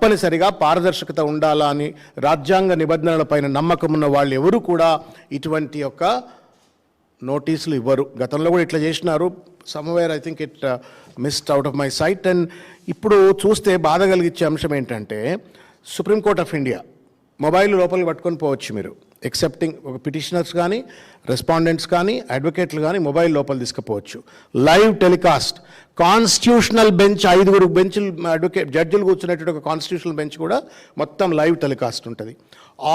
తప్పనిసరిగా పారదర్శకత ఉండాలా అని రాజ్యాంగ నిబంధనలపైన నమ్మకం ఉన్న వాళ్ళు ఎవరు కూడా ఇటువంటి యొక్క నోటీసులు ఇవ్వరు. గతంలో కూడా ఇట్లా చేసినారు. Somewhere I think it missed out of my sight. అండ్ ఇప్పుడు చూస్తే బాధ కలిగించే అంశం ఏంటంటే సుప్రీంకోర్ట్ ఆఫ్ ఇండియా మొబైల్ లోపలికి పట్టుకొని పోవచ్చు మీరు, ఎక్సెప్టింగ్ ఒక పిటిషనర్స్ కానీ రెస్పాండెంట్స్ కానీ అడ్వకేట్లు కానీ మొబైల్ లోపల తీసుకుపోవచ్చు. లైవ్ టెలికాస్ట్, కాన్స్టిట్యూషనల్ బెంచ్ 5 బెంచ్లు అడ్వకేట్ జడ్జిలు కూర్చునేటువంటి ఒక కాన్స్టిట్యూషనల్ బెంచ్ కూడా మొత్తం లైవ్ టెలికాస్ట్ ఉంటుంది.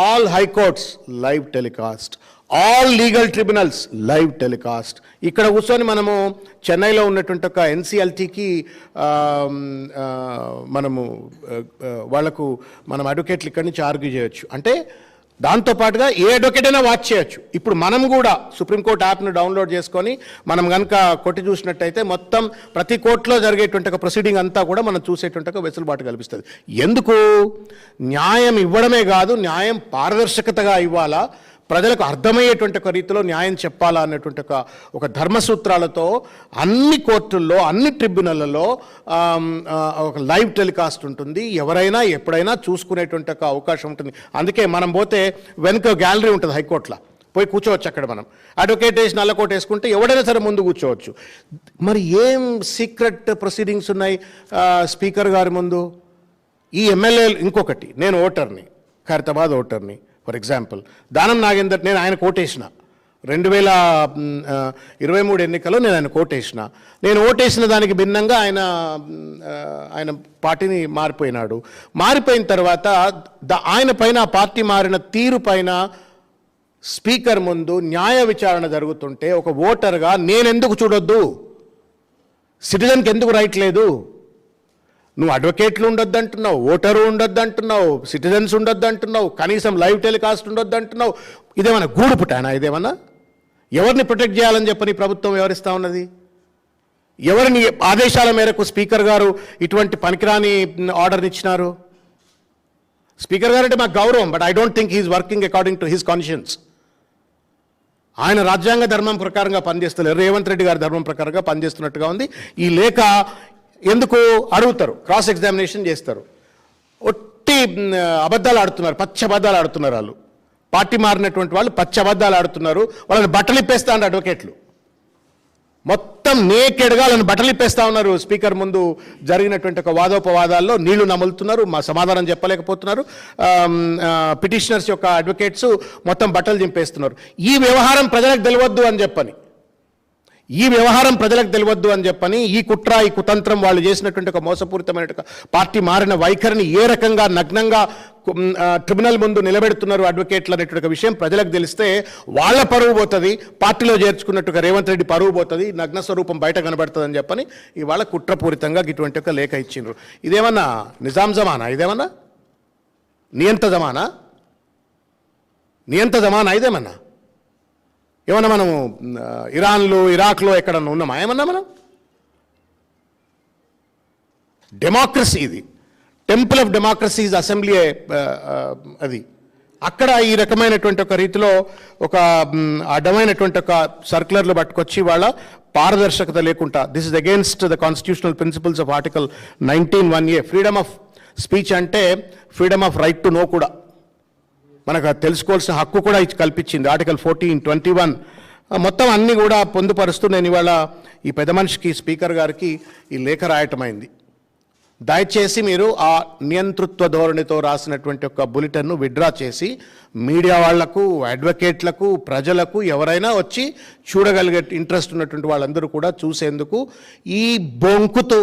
All high courts live telecast, all legal tribunals live telecast. ఇక్కడ కూర్చొని మనము చెన్నైలో ఉన్నటువంటి ఒక ఎన్సిఎల్టీకి మనము వాళ్లకు మనం అడ్వకేట్లు ఇక్కడి నుంచి ఆర్గ్యూ చేయొచ్చు. అంటే దాంతోపాటుగా ఏ అడ్వకేట్ అయినా వాచ్ చేయొచ్చు. ఇప్పుడు మనం కూడా సుప్రీంకోర్టు యాప్ను డౌన్లోడ్ చేసుకొని మనం కనుక కొట్టి చూసినట్టయితే మొత్తం ప్రతి కోర్టులో జరిగేటువంటి ఒక ప్రొసీడింగ్ అంతా కూడా మనం చూసేటువంటి ఒక వెసులుబాటు కల్పిస్తుంది. ఎందుకు? న్యాయం ఇవ్వడమే కాదు, న్యాయం పారదర్శకతగా ఇవ్వాలా, ప్రజలకు అర్థమయ్యేటువంటి ఒక రీతిలో న్యాయం చెప్పాలా అన్నటువంటి ఒక ధర్మసూత్రాలతో అన్ని కోర్టుల్లో అన్ని ట్రిబ్యునళ్లలో ఒక లైవ్ టెలికాస్ట్ ఉంటుంది. ఎవరైనా ఎప్పుడైనా చూసుకునేటువంటి ఒక అవకాశం ఉంటుంది. అందుకే మనం పోతే వెనుక గ్యాలరీ ఉంటుంది హైకోర్టులో, పోయి కూర్చోవచ్చు. అక్కడ మనం అడ్వకేట్ వేసి నల్లకోట వేసుకుంటే ఎవడైనా సరే ముందు కూర్చోవచ్చు. మరి ఏం సీక్రెట్ ప్రొసీడింగ్స్ ఉన్నాయి స్పీకర్ గారి ముందు? ఈ ఎమ్మెల్యేలు, ఇంకొకటి, నేను ఓటర్ని, ఖైరతాబాద్ ఓటర్ని ఫర్ ఎగ్జాంపుల్, దానం నాగేందర్, నేను ఆయన కోటేసిన 2023 ఎన్నికల్లో నేను ఆయన కోటేసిన. నేను ఓటేసిన దానికి భిన్నంగా ఆయన పార్టీని మారిపోయిన తర్వాత ఆయన పైన ఆ పార్టీ మారిన తీరు పైన స్పీకర్ ముందు న్యాయ విచారణ జరుగుతుంటే ఒక ఓటర్గా నేనెందుకు చూడొద్దు? సిటిజన్కి ఎందుకు రైట్ లేదు? నువ్వు అడ్వకేట్లు ఉండొద్దు అంటున్నావు, ఓటరు ఉండొద్దు అంటున్నావు, సిటిజన్స్ ఉండొద్దు అంటున్నావు, కనీసం లైవ్ టెలికాస్ట్ ఉండొద్దు అంటున్నావు. ఇదేమన్నా గూడు పుట్టానా? ఇదేమన్నా ఎవరిని ప్రొటెక్ట్ చేయాలని చెప్పని ప్రభుత్వం వ్యవహరిస్తూ ఉన్నది? ఎవరిని ఆదేశాల మేరకు స్పీకర్ గారు ఇటువంటి పనికిరాని ఆర్డర్ని ఇచ్చినారు? స్పీకర్ గారు అంటే మాకు గౌరవం, but I don't think he's working according to his conscience. ఆయన రాజ్యాంగ ధర్మం ప్రకారంగా పనిచేస్తలేరు, రేవంత్ రెడ్డి గారి ధర్మం ప్రకారంగా పనిచేస్తున్నట్టుగా ఉంది. ఈ లేఖ ఎందుకు అడుగుతారు, క్రాస్ ఎగ్జామినేషన్ చేస్తారు. ఒట్టి అబద్ధాలు ఆడుతున్నారు, పచ్చి అబద్ధాలు ఆడుతున్నారు. వాళ్ళు పార్టీ మారినటువంటి వాళ్ళు పచ్చి అబద్ధాలు ఆడుతున్నారు. వాళ్ళని బట్టలు ఇప్పేస్తా ఉన్నారు అడ్వకేట్లు, మొత్తం నేకెడ్గా వాళ్ళని బట్టలు ఇప్పేస్తా ఉన్నారు. స్పీకర్ ముందు జరిగినటువంటి ఒక వాదోపవాదాల్లో నీళ్లు నములుతున్నారు, మా సమాధానం చెప్పలేకపోతున్నారు. పిటిషనర్స్ యొక్క అడ్వకేట్స్ మొత్తం బట్టలు దింపేస్తున్నారు. ఈ వ్యవహారం ప్రజలకు తెలియవద్దు అని చెప్పని ఈ కుట్ర, ఈ కుతంత్రం, వాళ్ళు చేసినటువంటి ఒక మోసపూరితమైన పార్టీ మారిన వైఖరిని ఏ రకంగా నగ్నంగా ట్రిబ్యునల్ ముందు నిలబెడుతున్నారు అడ్వకేట్లు అనేటువంటి విషయం ప్రజలకు తెలిస్తే వాళ్ళ పరువు పోతుంది, పార్టీలో చేర్చుకున్నట్టుగా రేవంత్ రెడ్డి పరువు పోతుంది, నగ్న స్వరూపం బయట కనబడుతుంది అని చెప్పని ఇవాళ కుట్రపూరితంగా ఇటువంటి ఒక లేఖ ఇచ్చిండ్రు. ఇదేమన్నా నిజాం జమానా? ఇదేమన్నా నియంత జమానా? ఇదేమన్నా ఏమన్నా మనము ఇరాన్లో, ఇరాక్లో ఎక్కడన్నా ఉన్నామా? ఏమన్నా మనం? డెమోక్రసీ, ఇది temple of democracy is assembly. అది అక్కడ ఈ రకమైనటువంటి ఒక రీతిలో ఒక అడ్డమైనటువంటి ఒక సర్క్యులర్లు పట్టుకొచ్చి వాళ్ళ పారదర్శకత లేకుండా, this is against the constitutional principles of article 19(1)(a). Freedom of speech అంటే freedom of right to know కూడా మనకు తెలుసుకోవాల్సిన హక్కు కూడా కల్పించింది ఆర్టికల్ 14(21). మొత్తం అన్నీ కూడా పొందుపరుస్తూ నేను ఇవాళ ఈ పెద్ద మనిషికి, స్పీకర్ గారికి ఈ లేఖ రాయటమైంది. దయచేసి మీరు ఆ నియంతృత్వ ధోరణితో రాసినటువంటి ఒక బులెటిన్ను విత్డ్రా చేసి మీడియా వాళ్లకు, అడ్వకేట్లకు, ప్రజలకు ఎవరైనా వచ్చి చూడగలిగే ఇంట్రెస్ట్ ఉన్నటువంటి వాళ్ళందరూ కూడా చూసేందుకు ఈ బొంకుతూ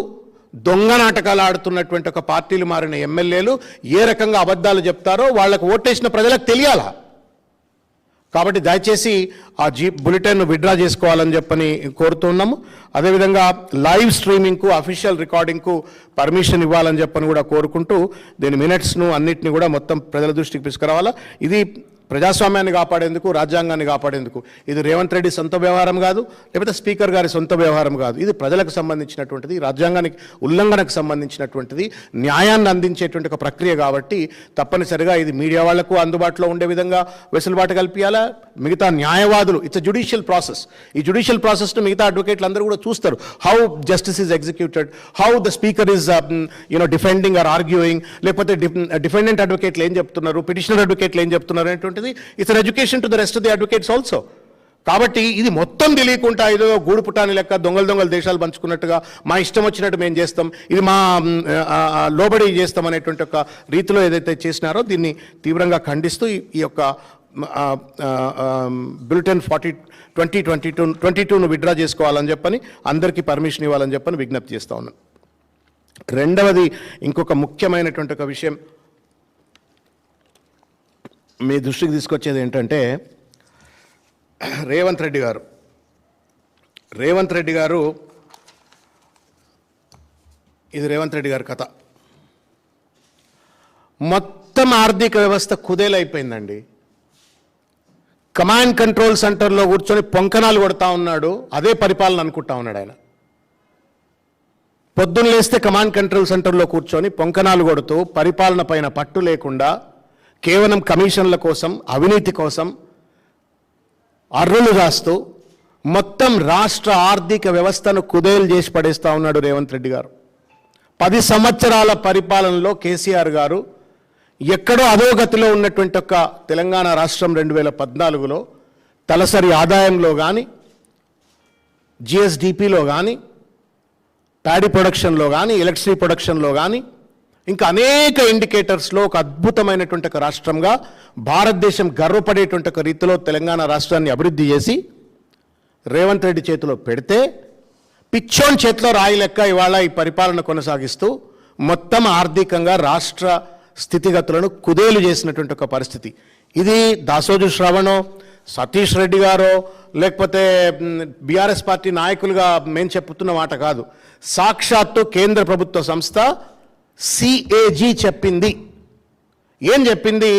దొంగ నాటకాలు ఆడుతున్నటువంటి ఒక పార్టీలు మారిన ఎమ్మెల్యేలు ఏ రకంగా అబద్ధాలు చెప్తారో వాళ్ళకు ఓటేసిన ప్రజలకు తెలియాలా. కాబట్టి దయచేసి ఆ బులెటిన్ను విత్డ్రా చేసుకోవాలని చెప్పని కోరుతున్నాము. అదేవిధంగా లైవ్ స్ట్రీమింగ్కు, అఫీషియల్ రికార్డింగ్కు పర్మిషన్ ఇవ్వాలని చెప్పని కూడా కోరుకుంటూ దీని మినిట్స్ను అన్నిటిని కూడా మొత్తం ప్రజల దృష్టికి తీసుకురావాలా. ఇది ప్రజాస్వామ్యాన్ని కాపాడేందుకు, రాజ్యాంగాన్ని కాపాడేందుకు. ఇది రేవంత్ రెడ్డి సొంత వ్యవహారం కాదు, లేకపోతే స్పీకర్ గారి సొంత వ్యవహారం కాదు. ఇది ప్రజలకు సంబంధించినటువంటిది, రాజ్యాంగానికి ఉల్లంఘనకు సంబంధించినటువంటిది, న్యాయాన్ని అందించేటువంటి ఒక ప్రక్రియ కాబట్టి తప్పనిసరిగా ఇది మీడియా వాళ్లకు అందుబాటులో ఉండే విధంగా వెసులుబాటు కల్పించాలా. మిగతా న్యాయవాదులు, ఇట్స్ జ్యుడిషియల్ ప్రాసెస్. ఈ జ్యుడిషియల్ ప్రాసెస్ను మిగతా అడ్వకేట్లు అందరూ కూడా చూస్తారు. How justice is executed, how the speaker is defending or arguing, లేకపోతే డిఫెండెంట్ అడ్వకేట్లు ఏం చెప్తున్నారు, పిటిషనర్ అడ్వకేట్లు ఏం చెప్తున్నారు అనేటువంటిది it's an education to the rest of the advocates also. కాబట్టి ఇది మొత్తం తెలియకుండా ఏదో గూడు పుటాని లెక్క దొంగలు దేశాలు పంచుకున్నట్టుగా మా ఇష్టం వచ్చినట్టు మేము చేస్తాం, ఇది మా లోబడి చేస్తాం అనేటువంటి ఒక రీతిలో ఏదైతే చేసినారో దీన్ని తీవ్రంగా ఖండిస్తూ ఈ యొక్క బులెటిన్ 2022ను విత్డ్రా చేసుకోవాలని చెప్పని, అందరికీ పర్మిషన్ ఇవ్వాలని చెప్పని విజ్ఞప్తి చేస్తా ఉన్నాను. రెండవది, ఇంకొక ముఖ్యమైనటువంటి ఒక విషయం మీ దృష్టికి తీసుకొచ్చేది ఏంటంటే, రేవంత్ రెడ్డి గారు ఇది రేవంత్ రెడ్డి గారి కథ. మొత్తం ఆర్థిక వ్యవస్థ కుదేలైపోయిందండి. కమాండ్ కంట్రోల్ సెంటర్లో కూర్చొని పొంకనాలు కొడతా ఉన్నాడు, అదే పరిపాలన అనుకుంటా ఉన్నాడు ఆయన. పొద్దున్న లేస్తే కమాండ్ కంట్రోల్ సెంటర్లో కూర్చొని పొంకనాలు కొడుతూ పరిపాలన పైన పట్టు లేకుండా కేవలం కమిషన్ల కోసం, అవినీతి కోసం అర్రులు రాస్తూ మొత్తం రాష్ట్ర ఆర్థిక వ్యవస్థను కుదేలు చేసి పడేస్తూ ఉన్నాడు రేవంత్ రెడ్డి గారు. 10 సంవత్సరాల పరిపాలనలో కేసీఆర్ గారు ఎక్కడో అధోగతిలో ఉన్నటువంటి ఒక తెలంగాణ రాష్ట్రం 2014లో తలసరి ఆదాయంలో కానీ, జిఎస్డిపిలో కానీ, ప్యాడీ ప్రొడక్షన్లో కానీ, ఎలక్ట్రిసిటీ ప్రొడక్షన్లో కానీ, ఇంకా అనేక ఇండికేటర్స్లో ఒక అద్భుతమైనటువంటి ఒక రాష్ట్రంగా భారతదేశం గర్వపడేటువంటి ఒక రీతిలో తెలంగాణ రాష్ట్రాన్ని అభివృద్ధి చేసి రేవంత్ రెడ్డి చేతిలో పెడితే, పిచ్చోన్ చేతిలో రాయి లెక్క ఇవాళ ఈ పరిపాలన కొనసాగిస్తూ మొత్తం ఆర్థికంగా రాష్ట్ర స్థితిగతులను కుదేలు చేసినటువంటి ఒక పరిస్థితి. ఇది దాసోజు శ్రవణో, సతీష్ రెడ్డి గారో, లేకపోతే బీఆర్ఎస్ పార్టీ నాయకులుగా మేము చెప్తున్న మాట కాదు. సాక్షాత్తు కేంద్ర ప్రభుత్వ సంస్థ సిఏజీ చెప్పింది. ఏం చెప్పింది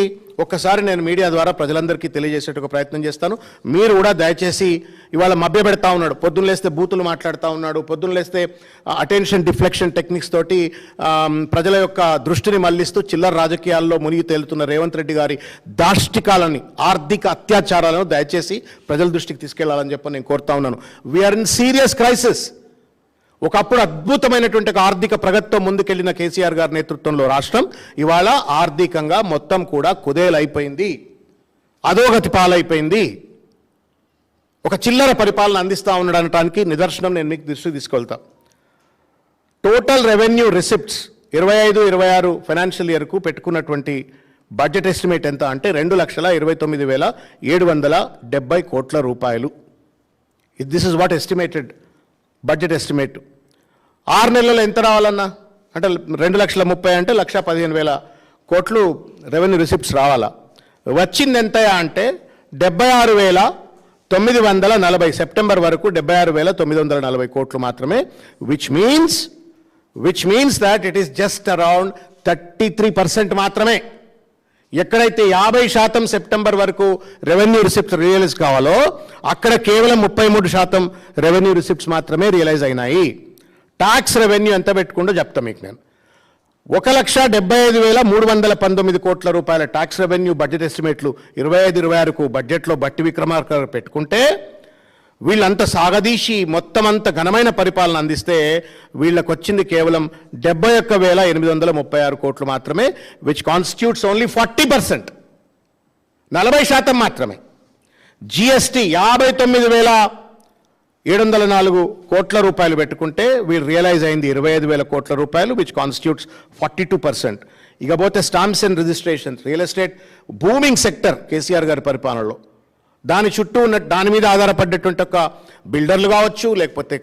ఒక్కసారి నేను మీడియా ద్వారా ప్రజలందరికీ తెలియజేసేట ప్రయత్నం చేస్తాను. మీరు కూడా దయచేసి, ఇవాళ మభ్య పెడతా ఉన్నాడు, పొద్దున్న లేస్తే బూతులు మాట్లాడుతూ ఉన్నాడు, పొద్దున్న లేస్తే అటెన్షన్ డిఫ్లెక్షన్ టెక్నిక్స్ తోటి ప్రజల యొక్క దృష్టిని మళ్లిస్తూ చిల్లర రాజకీయాల్లో మునిగి తేలుతున్న రేవంత్ రెడ్డి గారి దాష్టికాలని, ఆర్థిక అత్యాచారాలను దయచేసి ప్రజల దృష్టికి తీసుకెళ్లాలని చెప్పి నేను కోరుతా ఉన్నాను. We're in serious crisis. ఒకప్పుడు అద్భుతమైనటువంటి ఆర్థిక ప్రగతితో ముందుకెళ్లిన కేసీఆర్ గారి నేతృత్వంలో రాష్ట్రం ఇవాళ ఆర్థికంగా మొత్తం కూడా కుదేలైపోయింది, అధోగతి పాలైపోయింది. ఒక చిల్లర పరిపాలన అందిస్తూ ఉండడానికి నిదర్శనం నేను మీకు దృష్టికి తీసుకెళ్తా. టోటల్ రెవెన్యూ రిసిప్ట్స్ 25-26 ఫైనాన్షియల్ ఇయర్కు పెట్టుకున్నటువంటి బడ్జెట్ ఎస్టిమేట్ ఎంత అంటే 2,29,770 కోట్ల రూపాయలు. This is what estimated budget estimate. 6 నెలల్లో ఎంత రావాలన్నా అంటే 2,30,000 అంటే 1,15,000 కోట్లు రెవెన్యూ రిసిప్ట్స్ రావాలా. వచ్చింది ఎంత అంటే 76,940, సెప్టెంబర్ వరకు 76,940 కోట్లు మాత్రమే. Which means that it is just around 33% మాత్రమే. ఎక్కడైతే 50% సెప్టెంబర్ వరకు రెవెన్యూ రిసిప్ట్స్ రియలైజ్ కావాలో అక్కడ కేవలం 33% రెవెన్యూ రిసిప్ట్స్ మాత్రమే రియలైజ్ అయినాయి. ట్యాక్స్ రెవెన్యూ ఎంత పెట్టుకుంటూ చెప్తా మీకు నేను. 1,75,319 కోట్ల రూపాయల ట్యాక్స్ రెవెన్యూ బడ్జెట్ ఎస్టిమేట్లు 25-26కు బడ్జెట్లో బట్టి విక్రమార్క పెట్టుకుంటే, వీళ్ళంతా సాగదీసి మొత్తం అంత ఘనమైన పరిపాలన అందిస్తే వీళ్ళకు వచ్చింది కేవలం 71,836 కోట్లు మాత్రమే. విచ్ కాన్స్టిట్యూట్స్ ఓన్లీ 40%, 40% మాత్రమే. జిఎస్టీ 59,704 కోట్ల రూపాయలు పెట్టుకుంటే వీళ్ళు రియలైజ్ అయింది 25,000 కోట్ల రూపాయలు, విచ్ కాన్స్టిట్యూట్స్ 42%. ఇకపోతే stamps and registrations, real estate booming sector KCR గారి పరిపాలనలో దాని చుట్టూ ఉన్న దాని మీద ఆధారపడ్డటువంటి ఒక బిల్డర్లు కావచ్చు, లేకపోతే